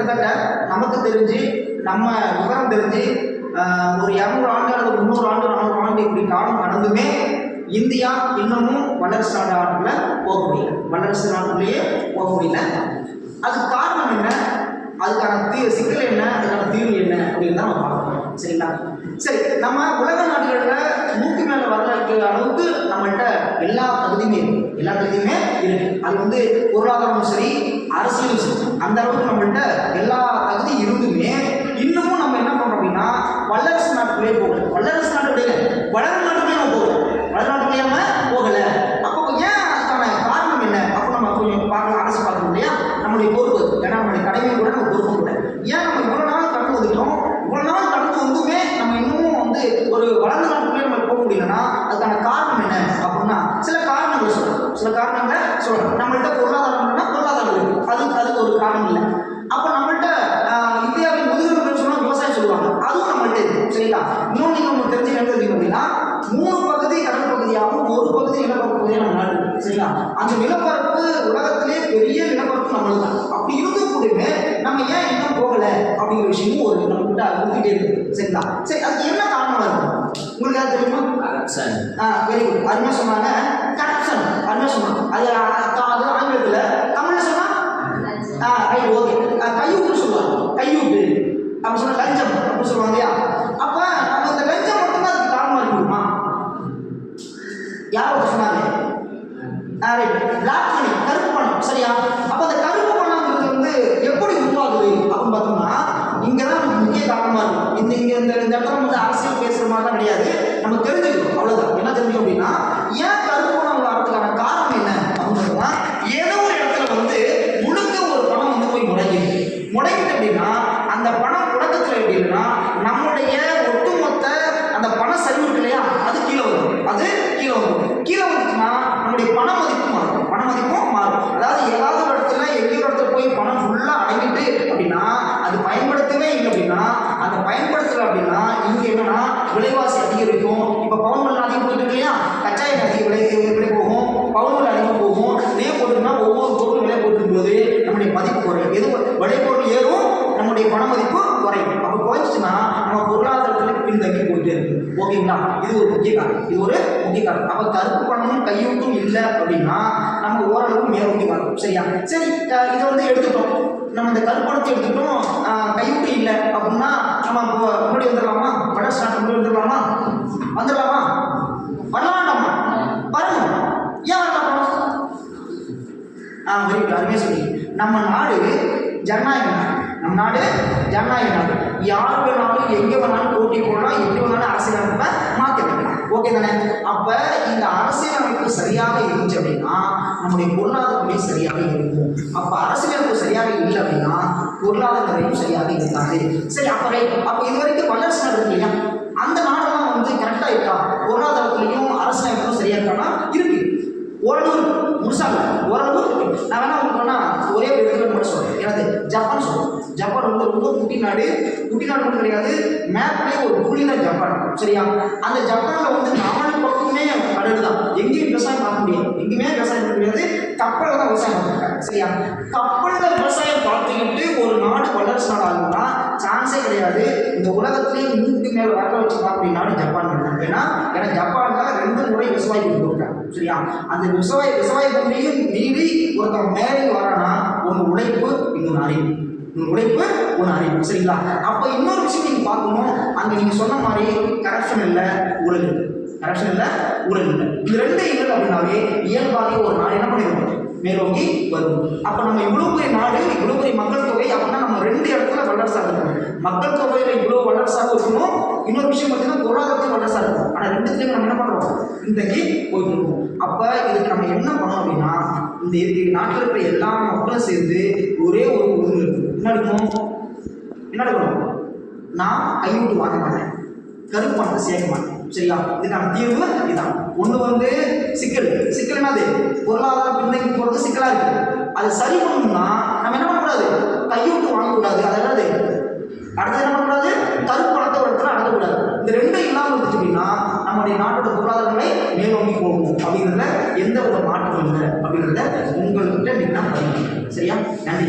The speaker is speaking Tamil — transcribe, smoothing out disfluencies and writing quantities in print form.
கிட்டத்தட்ட நமக்கு தெரிஞ்சு நம்ம விவரம் தெரிஞ்சு ஒரு 200 ஆண்டு அல்லது 300 ஆண்டு 400 ஆண்டு இப்படி காலம் கடந்துமே இந்தியா இன்னமும் வல்லரசு நாட்டுல போக முடியல, வல்லரசு நாட்டிலேயே போக முடியல. அதுக்கு காரணம் என்ன, அதுக்கான சிக்கல் என்ன, அதுக்கான தீர்வு என்ன அப்படின்னு தான் நம்ம பார்க்கணும். சரிங்களா? சரி, நம்ம உலக நாடுகளில் மூக்கு மேலே வரலாற்று அளவுக்கு நம்மள்கிட்ட எல்லா தகுதியுமே இருக்கு. அது வந்து பொருளாதாரமும் சரி, அரசியலும் சரி, அந்த அளவுக்கு நம்மள்கிட்ட எல்லா தகுதி இருந்துமே இன்னமும் நம்ம என்ன பண்றோம் அப்படின்னா வல்லரசு நாட்டுக்குள்ளே போகல. வல்லரசு நாட்டுக்குள்ளே வளரும் நாட்டுக்குள்ளே நம்ம போகல, வளர் நாட்டுக்குள்ளேயாம போகல. அப்போ ஏன் அதுக்கான காரணம் என்ன? அப்போ நம்ம கொஞ்சம் பார்க்கலாம், அரசு பார்க்கணும் இல்லையா, நம்மளுடைய பொறுப்பு. ஏன்னா நம்மளுடைய கடமையை கூட நம்ம பொறுப்பு கூட. ஏன் நம்ம இவ்வளவு நாள் கடந்து வந்துட்டோம், இவ்வளவு நாள் கடந்து வந்துமே நம்ம இன்னமும் வந்து ஒரு வளர்ந்த நாட்டுக்குள்ளே நம்ம போக முடியலன்னா அதுக்கான காரணம் என்ன அப்படின்னா சில காரணங்களை சொல்றோம். நம்மள்கிட்ட பொருளாதாரம்னா பொருளாதாரம் இருக்கு, அதுக்கு ஒரு காரணம் இல்லை. அப்போ நம்மள்கிட்ட இந்தியாவின் முதுகெலும்புன்னு சொன்னா விவசாயம் சொல்லுவாங்க, அதுவும் நம்மள்கிட்ட இருக்கு. சரிங்களா? இன்னும் நீங்க உங்களுக்கு தெரிஞ்சுக்கிறது அப்படின்னா 3 பகுதி கடல் பகுதியாகவும் 1 பகுதி நிலப்பரப்பு நம்ம நாடு. சரிங்களா? அந்த நிலப்பரப்பு உலகத்திலே பெரிய நிலப்பரப்பு நம்மளுக்கு தான். அப்படி இருந்தும் கூட நம்ம ஏன் இன்னும் போகல அப்படிங்கிற விஷயமும் ஒரு நம்ம கிட்ட ஊத்திட்டே இருக்கு. சரிங்களா? சரி, அதுக்கு என்ன காரணமா இருக்கும் உங்களுக்கு யாரும் தெரியுமா? வெரி குட், அருமையா சொன்னாங்க. கரப்ஷன் அருமையா சொன்னாங்க. அது ஆங்கிலத்தில், தமிழ்ல சொன்னா ரைட், ஓகே, கையூட்டு சொல்லுவாங்க. கையூட்டு அப்படி சொன்னா லஞ்சம் அப்படின்னு சொல்லுவாங்க இல்லையா? அப்ப நம்ம இந்த லஞ்சம் மட்டும்தான் அதுக்கு காரணமா இருக்குமா? யாரும் சொன்னாங்க பிளாக் மணி, கருப்பு பணம். சரியா? அப்ப அந்த கருப்பு பணம்ங்கிறது வந்து எப்படி உருவாகுது அப்படின்னு பார்த்தோம்னா இங்கதான் முக்கிய காரணமா இருக்கும். இந்த இடத்துல வந்து அரசியல் பேசுற மாதிரிலாம் கிடையாது, நம்ம தெரிஞ்சுக்கணும். அவ்வளவுதான். என்ன தெரிஞ்சுக்கணும் அப்படின்னா ஏன் கருப்பு பணம் வரதுக்கான காரணம் என்ன அப்படின்னு பார்த்தோம்னா ஏதோ ஒரு இடத்துல வந்து முழுக்க ஒரு பணம் வந்து போய் முடங்கிட்டு அப்படின்னா அந்த பணம் புழக்கத்தில் எப்படி இல்லைன்னா நம்முடைய ஒட்டுமொத்த அந்த பண சரிவு இருக்கு இல்லையா, அது கீழே வரும். கீழே வந்துச்சுன்னா நம்முடைய பண மதிப்பும் மாறும். அதாவது ஏதாவது ஒரு இடத்துல எங்கேயோ இடத்துல போய் பணம் ஃபுல்லா அடங்கிட்டு அப்படின்னா அது பயன்படுத்தவே இல்லை அப்படின்னா அந்த பயன்படுத்தல அப்படின்னா இங்க என்னன்னா விலைவாசி அதிகரிக்கும். இப்ப பவுன்கள் அதிகம் போயிட்டு இருக்கு இல்லையா, கச்சா எண்ணெய் அதிக விலை போகும், பவுன்கள் அதிகம் போகும். இதே போட்டுன்னா ஒவ்வொரு பொருளும் விலை போட்டுக்கும் போது நம்முடைய மதிப்பு குறையும். எது விளைபொருள் ஏறும், நம்முடைய பண மதிப்பு குறையும். அப்போ குறைஞ்சிச்சுன்னா நம்ம பொருளாதாரத்தில் பின்தங்கி போயிட்டே இருக்கு. ஓகேங்களா? இது ஒரு முக்கிய காரணம். அப்போ கருப்பு பணமும் கையூட்டும் இல்லை அப்படின்னா நம்ம ஓரளவு மேலோக்கி வரும். சரியா? சரி, இதை வந்து எடுத்துட்டோம். நம்ம இந்த கருப்பு பணத்தை எடுத்துட்டோம், கையூட்டு இல்லை அப்படின்னா நம்ம முன்னாடி வந்துடலாமா? வளர்ச்சி நாட்டு முன்னாடி வந்துடலாமா? வரலாண்டாமா? வரணும். ஏன் வரலாம்? வெரி குட், அருமையாக சொல்லி. நம்ம நாடு ஜனநாயக நாடு. யார் வேணாலும் எங்கே வேணாலும் போட்டி போடலாம், எப்படி வேணாலும் அரசியலமைப்பை மாற்றிக்கலாம். ஓகே தானே? அப்போ இந்த அரசியலமைப்பு சரியாக இருந்துச்சு அப்படின்னா நம்முடைய பொருளாதாரமே சரியாக இருக்கும். அப்போ அரசியலமைப்பு சரியாக இல்லை அப்படின்னா பொருளாதாரம் சரியாக இருக்காது. சரி, அப்போ இது வரைக்கும் வல்லரசு நாடு இருக்கு இல்லையா, அந்த நாடெல்லாம் வந்து கரெக்டாக இருக்கா? பொருளாதாரத்துலையும் அரசியலமைப்பும் சரியாக இருக்கானா? இருக்கு. ஓரளவு முழுசாக ஓரளவு இருக்கு. நான் வேணா உங்களுக்கு வேணா ஒரே ஒரு எடுத்துக்காட்டு மட்டும் சொல்றேன். எனது ஜப்பான் சொல்றேன். ஜப்பான் வந்து ரொம்ப குட்டி நாடு மட்டும் கிடையாது, மேப்லேயே ஒரு புள்ளி தான் ஜப்பான். சரியா? அந்த ஜப்பானில் வந்து 4 பக்கமே கடல் தான். எங்கேயும் விவசாயம் பார்க்க முடியாது, எங்கேயுமே விவசாயம் பண்ண முடியாது. கப்பலில் தான் விவசாயம் பார்த்துருக்காங்க. சரியா? கப்பலில் விவசாயம் பார்த்துக்கிட்டு ஒரு நாடு வல்லரசு நாடு ஆகுதுன்னா சான்ஸே கிடையாது. இந்த உலகத்திலேயே மூக்கு மேலே வர வச்சு பார்க்கக்கூடிய நாடு ஜப்பான். ஏன்னா ஜப்பான்ல 2 முறை விவசாயம் கொடுத்துருக்காங்க. சரியா? அந்த விவசாய பூமியையும் மீறி ஒருத்தன் மேலே வரானா ஒன்று உழைப்பு, இன்னொன்று அறிவு. சரிங்களா? அப்போ இன்னொரு விஷயம் நீங்க பார்க்கணும். அங்க நீங்க சொன்ன மாதிரி கரப்ஷன் இல்லை, ஊழல் இல்லை. இது 2 இல்லை அப்படின்னாவே இயல்பாகவே ஒரு நாடு என்ன பண்ணிருக்கோம், மேலோங்கி வரும். அப்போ நம்ம இவ்வளவு பெரிய நாடு, இவ்வளவு பெரிய மக்கள் தொகை அப்படின்னா நம்ம 2 இடத்துல வல்லரசாக இருக்கணும். மக்கள் தொகையில இவ்வளவு வல்லரசாக இருக்கணும். இன்னொரு விஷயம் பார்த்தீங்கன்னா பொருளாதாரத்தையும் வல்லரசாக இருக்கும். ஆனால் 2த்துலையும் நம்ம என்ன பண்றோம், இன்றைக்கு போயிட்டு இருக்கோம். அப்ப இதுக்கு நம்ம என்ன பண்ணணும் அப்படின்னா இந்த நாட்டில் இருக்கிற எல்லா மக்களும் சேர்ந்து ஒரே ஒரு உறுதி இருக்கும். என்ன எடுக்கணும்? நான் கையூட்டு வாங்க மாட்டேன், கருப்பு பணத்தை சேர்க்க மாட்டேன். சரியா? இதுக்கான தீர்வு இதுதான். ஒன்று வந்து சிக்கல் என்னது, பொருளாதாரம் பின்னங்கி போகிறது சிக்கலாக இருக்கு. அதை சரி பண்ணணும்னா நம்ம என்ன பண்ணக்கூடாது, கையூட்டு வாங்கக்கூடாது. அதாவது அடுத்தது என்ன பண்ணக்கூடாது, கருப்பு பணத்தை ஒரு இடத்துல அடக்கக்கூடாது. இந்த 2 இல்லாமல் இருந்துச்சு அப்படின்னா நம்முடைய நாட்டோட பொருளாதாரங்களை மேலோங்கி போகும் அப்படிங்கிறதுல எந்த ஒரு மாற்றமும் இல்லை அப்படிங்கிறத உங்கள்கிட்ட நீங்கள் தான் பதிவு. சரியா? நன்றி.